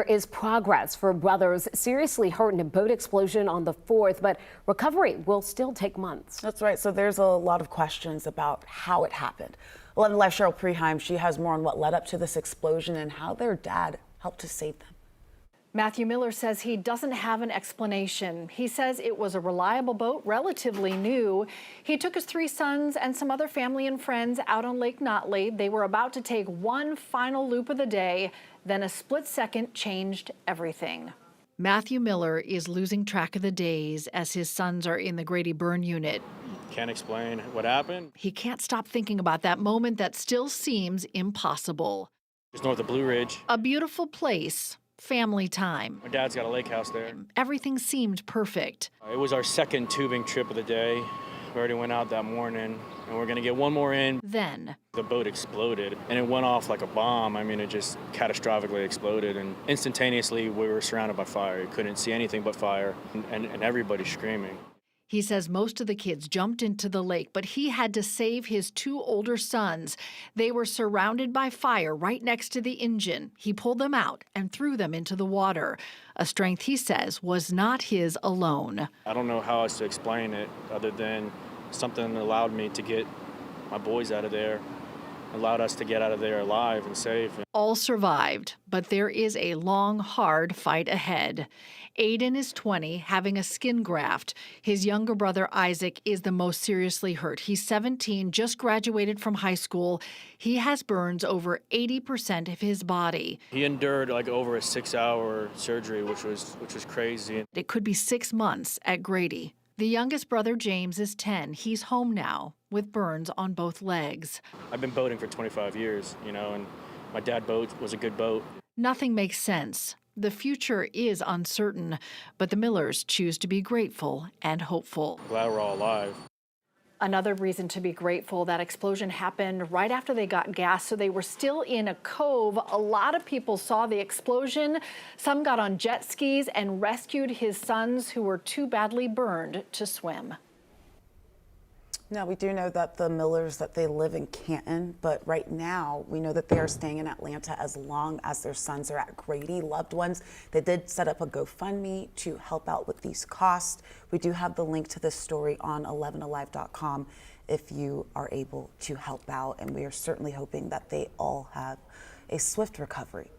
There is progress for brothers seriously hurt in a boat explosion on the 4th, but recovery will still take months. That's right. So there's a lot of questions about how it happened. 11 Live Cheryl Preheim, she has more on what led up to this explosion and how their dad helped to save them. Matthew Miller says he doesn't have an explanation. He says it was a reliable boat, relatively new. He took his 3 sons and some other family and friends out on Lake Nottely. They were about to take one final loop of the day. Then a split second changed everything. Matthew Miller is losing track of the days as his sons are in the Grady burn unit. Can't explain what happened. He can't stop thinking about that moment that still seems impossible. It's north of Blue Ridge. A beautiful place. Family time. My dad's got a lake house there. Everything seemed perfect. It was our second tubing trip of the day. We already went out that morning, and we're gonna get one more in. Then the boat exploded, and it went off like a bomb. I mean, it just catastrophically exploded, and instantaneously we were surrounded by fire. You couldn't see anything but fire, and everybody screaming. He says most of the kids jumped into the lake, but he had to save his 2 older sons. They were surrounded by fire right next to the engine. He pulled them out and threw them into the water, a strength he says was not his alone. I don't know how else to explain it other than something allowed me to get my boys out of there, allowed us to get out of there alive and safe. All survived, but there is a long, hard fight ahead. Aiden is 20, having a skin graft. His younger brother, Isaac, is the most seriously hurt. He's 17, just graduated from high school. He has burns over 80% of his body. He endured like over a 6-hour surgery, which was crazy. It could be 6 months at Grady. The youngest brother, James, is 10. He's home now with burns on both legs. I've been boating for 25 years, and my dad boat was a good boat. Nothing makes sense. The future is uncertain, but the Millers choose to be grateful and hopeful. Glad we're all alive. Another reason to be grateful, that explosion happened right after they got gas, so they were still in a cove. A lot of people saw the explosion. Some got on jet skis and rescued his sons who were too badly burned to swim. Now, we do know that the Millers, that they live in Canton, but right now we know that they are staying in Atlanta as long as their sons are at Grady. Loved ones, they did set up a GoFundMe to help out with these costs. We do have the link to this story on 11alive.com if you are able to help out, and we are certainly hoping that they all have a swift recovery.